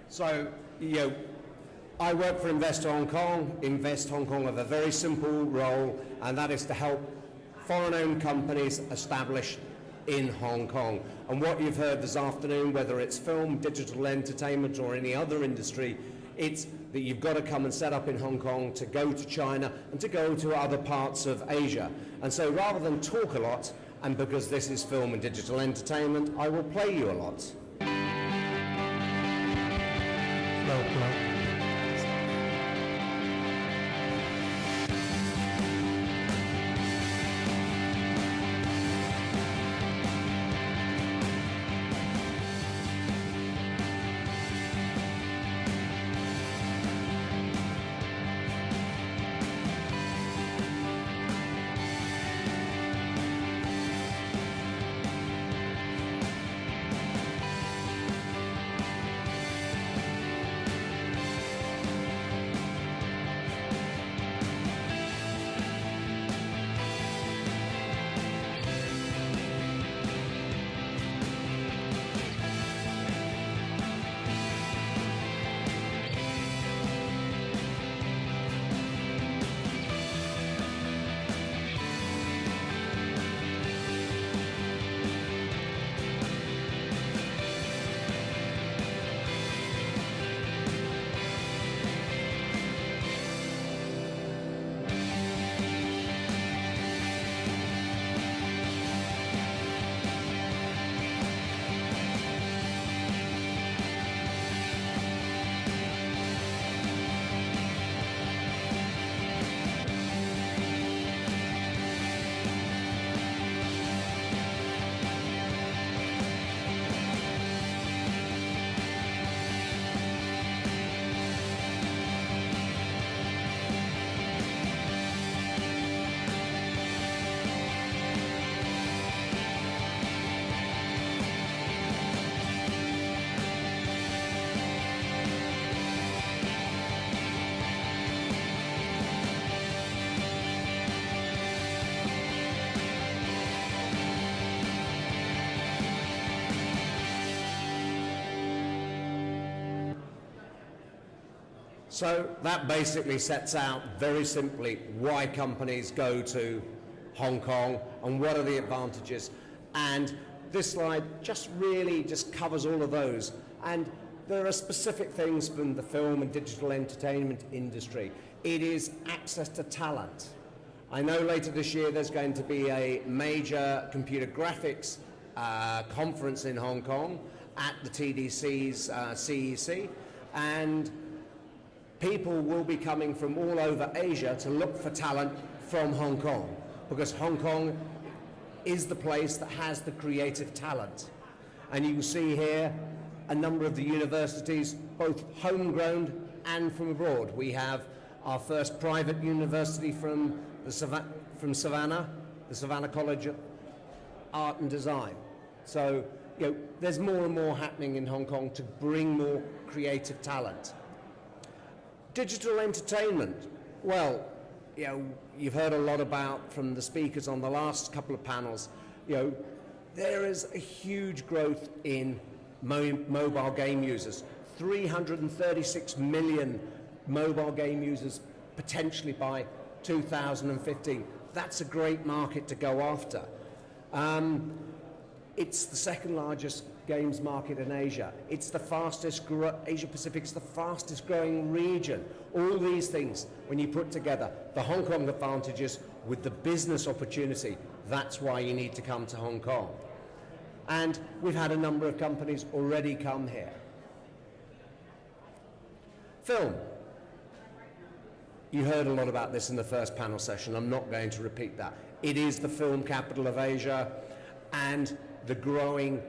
So, I work for Invest Hong Kong. Invest Hong Kong have a very simple role, and that is to help foreign-owned companies establish in Hong Kong. And what you've heard this afternoon, whether it's film, digital entertainment, or any other industry, it's that you've got to come and set up in Hong Kong to go to China and to go to other parts of Asia. And so rather than talk a lot, and because this is film and digital entertainment, I will play you a lot. So that basically sets out very simply why companies go to Hong Kong and what are the advantages. And this slide just really covers all of those. And there are specific things from the film and digital entertainment industry. It is access to talent. I know later this year there's going to be a major computer graphics conference in Hong Kong at the TDC's CEC, and people will be coming from all over Asia to look for talent from Hong Kong, because Hong Kong is the place that has the creative talent. And you can see here a number of the universities, both homegrown and from abroad. We have our first private university from Savannah, the Savannah College of Art and Design. So, you know, there's more and more happening in Hong Kong to bring more creative talent. Digital entertainment. Well, you know, you've heard a lot about from the speakers on the last couple of panels. You know, there is a huge growth in mobile game users. 336 million mobile game users potentially by 2015. That's a great market to go after. It's the second largest games market in Asia. It's the fastest Asia Pacific's the fastest growing region. All these things, when you put together the Hong Kong advantages with the business opportunity, that's why you need to come to Hong Kong. And we've had a number of companies already come here. Film. You heard a lot about this in the first panel session. I'm not going to repeat that. It is the film capital of Asia, and the growing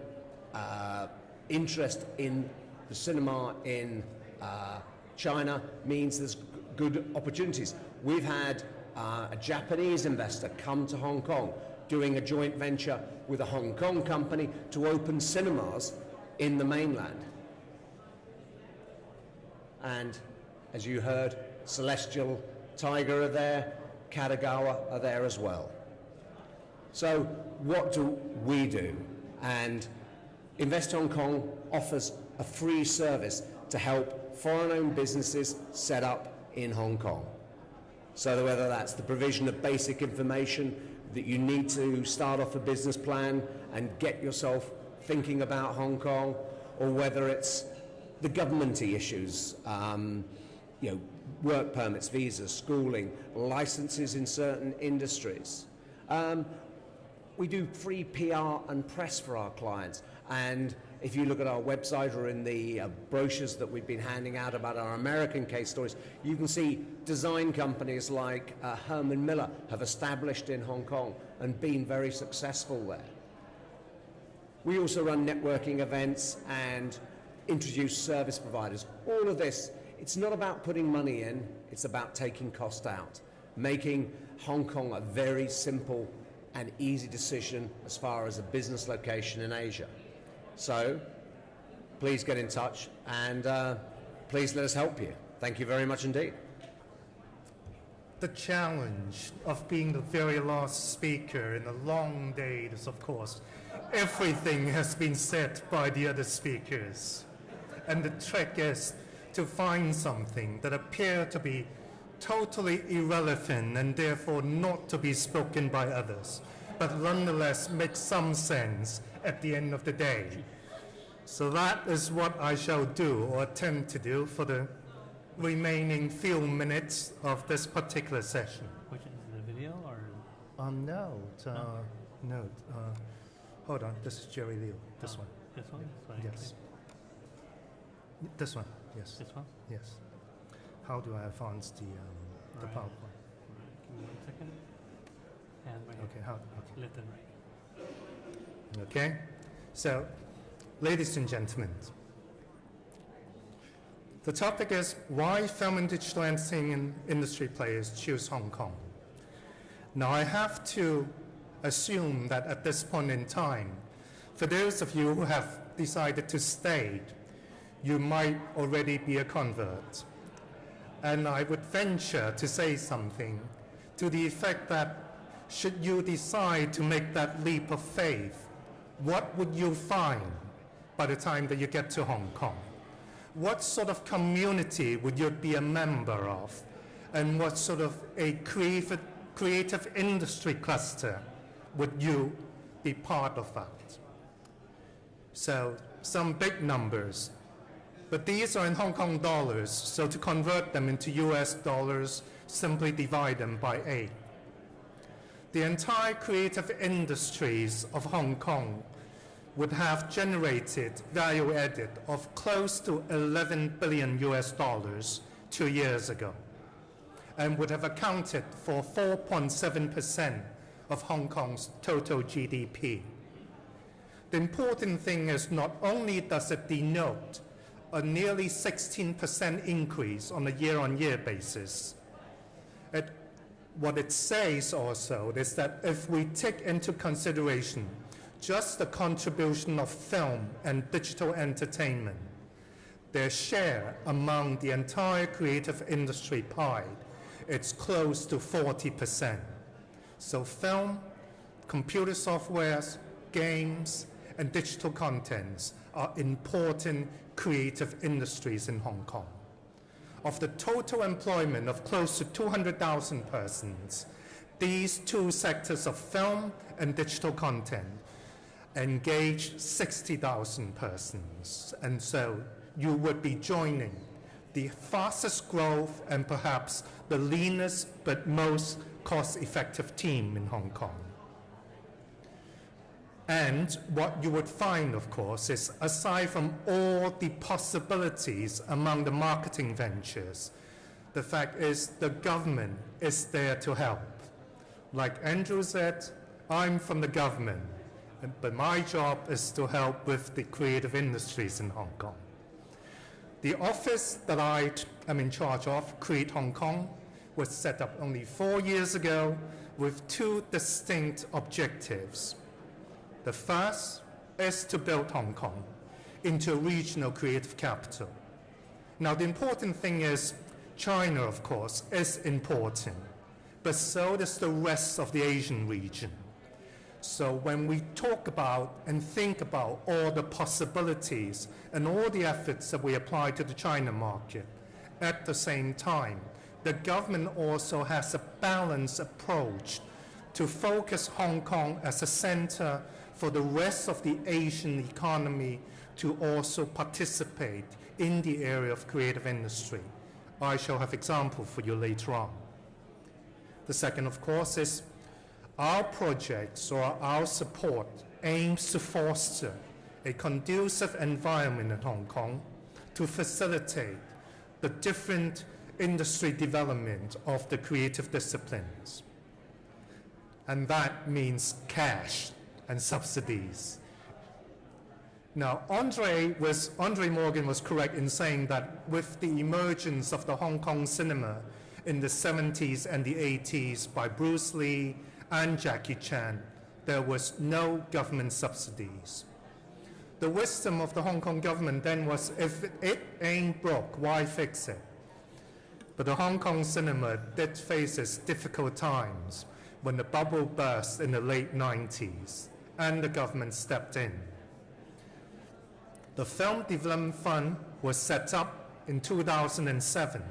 interest in the cinema in China means there's good opportunities. We've had a Japanese investor come to Hong Kong doing a joint venture with a Hong Kong company to open cinemas in the mainland. And as you heard, Celestial Tiger are there, Katagawa are there as well. So what do we do? And Invest Hong Kong offers a free service to help foreign-owned businesses set up in Hong Kong. So whether that's the provision of basic information, that you need to start off a business plan and get yourself thinking about Hong Kong, or whether it's the governmenty issues, you know, work permits, visas, schooling, licenses in certain industries. We do free PR and press for our clients, and if you look at our website or in the brochures that we've been handing out about our American case stories, you can see design companies like Herman Miller have established in Hong Kong and been very successful there. We also run networking events and introduce service providers. All of this, it's not about putting money in, it's about taking cost out, making Hong Kong a very simple and easy decision as far as a business location in Asia. So please get in touch and please let us help you. Thank you very much indeed. The challenge of being the very last speaker in a long day is, of course, everything has been said by the other speakers. And the trick is to find something that appears to be totally irrelevant and therefore not to be spoken by others, but nonetheless makes some sense at the end of the day. So that is what I shall do, or attempt to do, for the remaining few minutes of this particular session. Which is the video or? No, hold on, this is Jerry Liu, this one. This one? Yes. This one, yes. This one? Yes. How do I advance the Right. PowerPoint? Give me 1 second. And right Okay, how? Okay. left and right. Okay, so, ladies and gentlemen, the topic is why film and digital entertainment industry players choose Hong Kong. Now, I have to assume that at this point in time, for those of you who have decided to stay, you might already be a convert. And I would venture to say something to the effect that should you decide to make that leap of faith, what would you find by the time that you get to Hong Kong? What sort of community would you be a member of? And what sort of a creative industry cluster would you be part of that? So some big numbers, but these are in Hong Kong dollars, so to convert them into US dollars, simply divide them by 8. The entire creative industries of Hong Kong would have generated value added of close to 11 billion US dollars 2 years ago, and would have accounted for 4.7% of Hong Kong's total GDP. The important thing is not only does it denote a nearly 16% increase on a year-on-year basis, what it says also is that if we take into consideration just the contribution of film and digital entertainment, their share among the entire creative industry pie, it's close to 40%. So film, computer softwares, games, and digital contents are important creative industries in Hong Kong. Of the total employment of close to 200,000 persons, these two sectors of film and digital content engage 60,000 persons. And so you would be joining the fastest growth and perhaps the leanest but most cost-effective team in Hong Kong. And what you would find, of course, is aside from all the possibilities among the marketing ventures, the fact is the government is there to help. Like Andrew said, I'm from the government, but my job is to help with the creative industries in Hong Kong. The office that I am in charge of, Create Hong Kong, was set up only 4 years ago with two distinct objectives. The first is to build Hong Kong into a regional creative capital. Now, the important thing is China, of course, is important, but so is the rest of the Asian region. So when we talk about and think about all the possibilities and all the efforts that we apply to the China market, at the same time, the government also has a balanced approach to focus Hong Kong as a center for the rest of the Asian economy to also participate in the area of creative industry. I shall have example for you later on. The second, of course, is our projects or our support aims to foster a conducive environment in Hong Kong to facilitate the different industry development of the creative disciplines. And that means cash and subsidies. Now, Andre Morgan was correct in saying that with the emergence of the Hong Kong cinema in the 70s and the 80s by Bruce Lee and Jackie Chan, there was no government subsidies. The wisdom of the Hong Kong government then was, if it ain't broke, why fix it? But the Hong Kong cinema did face its difficult times when the bubble burst in the late 90s and the government stepped in. The Film Development Fund was set up in 2007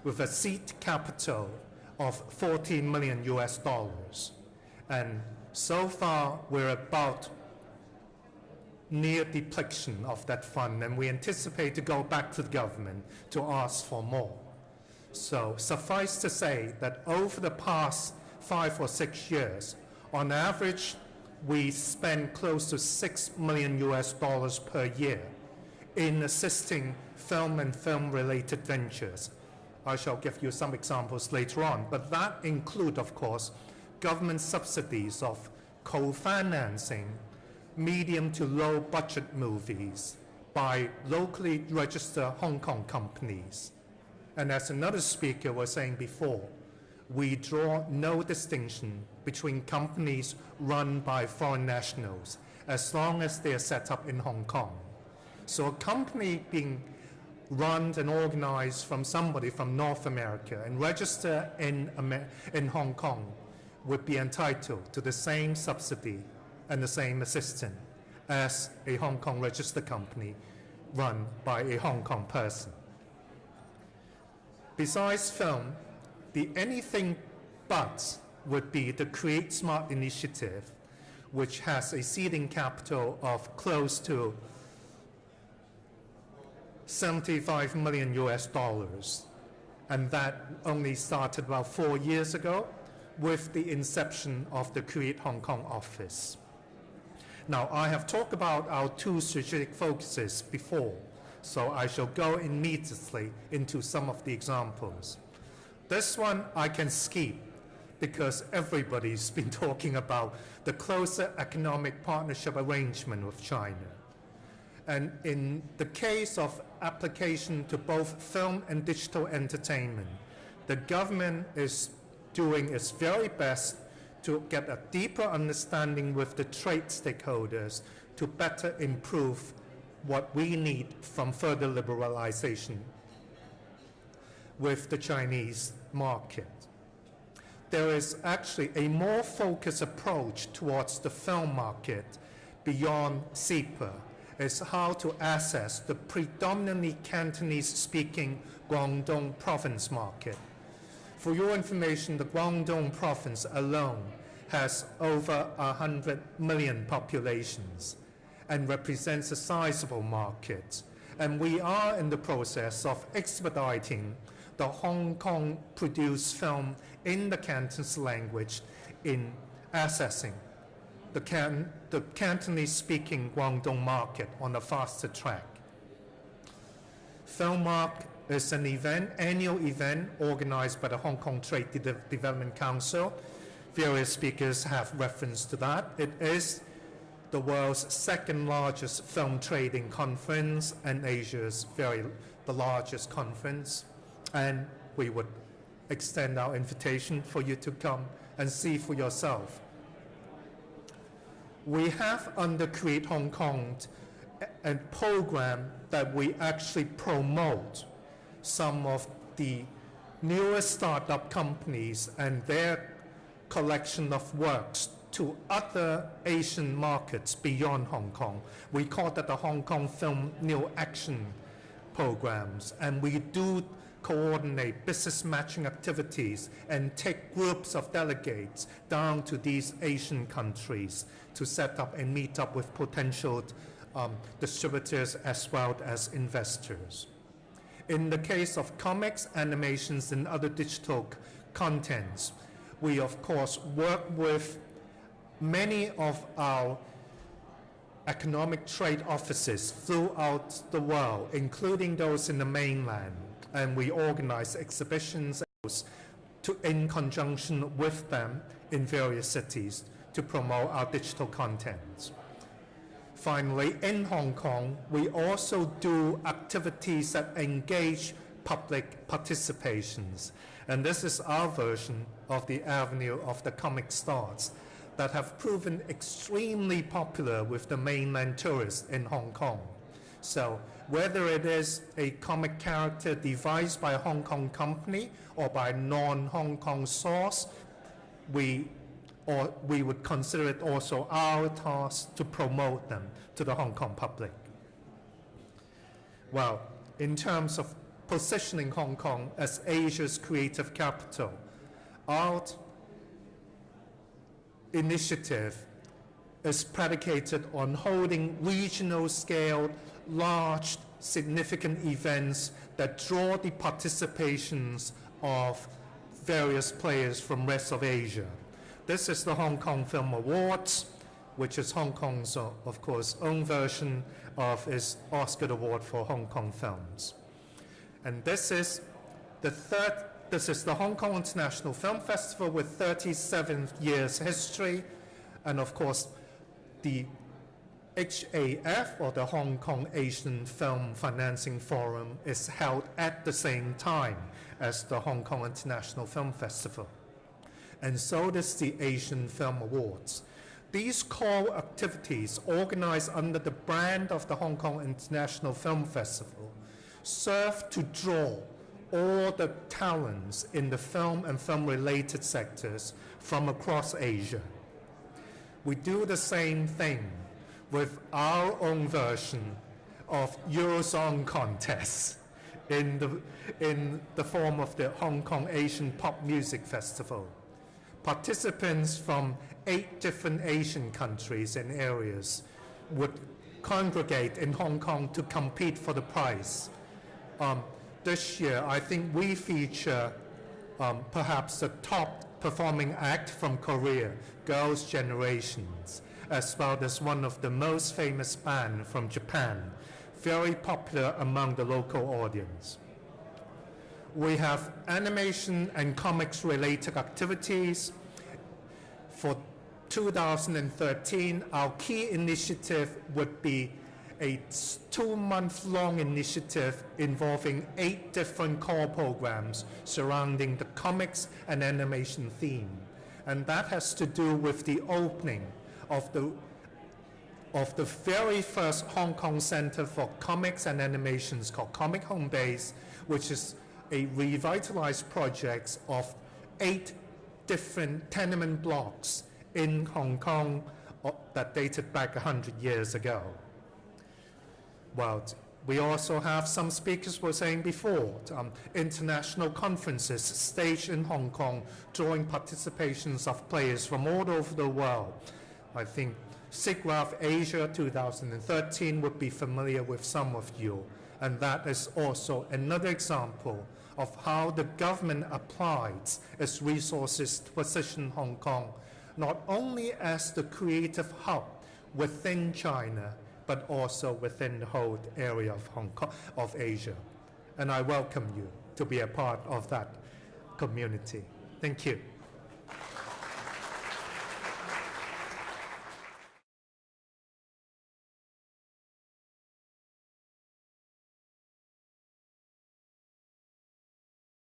with a seed capital of $14 million US. And so far, we're about near depletion of that fund, and we anticipate to go back to the government to ask for more. So suffice to say that over the past 5 or 6 years, on average, we spend close to $6 million US per year in assisting film and film-related ventures. I shall give you some examples later on, but that include, of course, government subsidies of co-financing medium to low budget movies by locally registered Hong Kong companies. And as another speaker was saying before, we draw no distinction between companies run by foreign nationals as long as they are set up in Hong Kong. So a company being run and organized from somebody from North America and registered in Hong Kong would be entitled to the same subsidy and the same assistance as a Hong Kong registered company run by a Hong Kong person. Besides film, the anything but would be the Create Smart initiative, which has a seeding capital of close to $75 million US. And that only started about 4 years ago with the inception of the Create Hong Kong office. Now, I have talked about our 2 strategic focuses before, so I shall go immediately into some of the examples. This one I can skip because everybody's been talking about the closer economic partnership arrangement with China. And in the case of application to both film and digital entertainment, the government is doing its very best to get a deeper understanding with the trade stakeholders to better improve what we need from further liberalization with the Chinese market. There is actually a more focused approach towards the film market beyond CEPA, is how to access the predominantly Cantonese-speaking Guangdong province market. For your information, the Guangdong province alone has over 100 million populations and represents a sizable market. And we are in the process of expediting the Hong Kong-produced film in the Cantonese language in accessing the Cantonese-speaking Guangdong market on a faster track. Filmark is an annual event organized by the Hong Kong Trade Development Council. Various speakers have reference to that. It is the world's 2nd largest film trading conference and Asia's the largest conference. And we would extend our invitation for you to come and see for yourself. We have under Create Hong Kong a program that we actually promote some of the newest startup companies and their collection of works to other Asian markets beyond Hong Kong. We call that the Hong Kong Film New Action Programs, and we do coordinate business matching activities, and take groups of delegates down to these Asian countries to set up and meet up with potential distributors as well as investors. In the case of comics, animations, and other digital contents, we of course work with many of our economic trade offices throughout the world, including those in the mainland, and we organize exhibitions in conjunction with them in various cities to promote our digital contents. Finally, in Hong Kong, we also do activities that engage public participations, and this is our version of the Avenue of the Comic Stars that have proven extremely popular with the mainland tourists in Hong Kong. So whether it is a comic character devised by a Hong Kong company or by a non-Hong Kong source, we would consider it also our task to promote them to the Hong Kong public. Well, in terms of positioning Hong Kong as Asia's creative capital, our initiative is predicated on holding regional scale, large, significant events that draw the participations of various players from the rest of Asia. This is the Hong Kong Film Awards, which is Hong Kong's, of course, own version of its Oscar Award for Hong Kong films. And this is the Hong Kong International Film Festival with 37 years history, and of course, the HAF, or the Hong Kong Asian Film Financing Forum, is held at the same time as the Hong Kong International Film Festival. And so does the Asian Film Awards. These core activities, organized under the brand of the Hong Kong International Film Festival, serve to draw all the talents in the film and film-related sectors from across Asia. We do the same thing with our own version of Eurosong contest in the form of the Hong Kong Asian Pop Music Festival. Participants from 8 different Asian countries and areas would congregate in Hong Kong to compete for the prize. This year, I think we feature perhaps the top performing act from Korea, Girls' Generations, as well as one of the most famous bands from Japan, very popular among the local audience. We have animation and comics related activities. For 2013, our key initiative would be a 2-month-long initiative involving 8 different core programs surrounding the comics and animation theme. And that has to do with the opening of the very first Hong Kong Center for Comics and Animations called Comic Home Base, which is a revitalized project of 8 different tenement blocks in Hong Kong that dated back 100 years ago. Well, we also have some speakers were saying before, international conferences staged in Hong Kong, drawing participations of players from all over the world. I think SIGGRAPH Asia 2013 would be familiar with some of you, and that is also another example of how the government applies its resources to position Hong Kong not only as the creative hub within China, but also within the whole area of Hong Kong, of Asia. And I welcome you to be a part of that community. Thank you.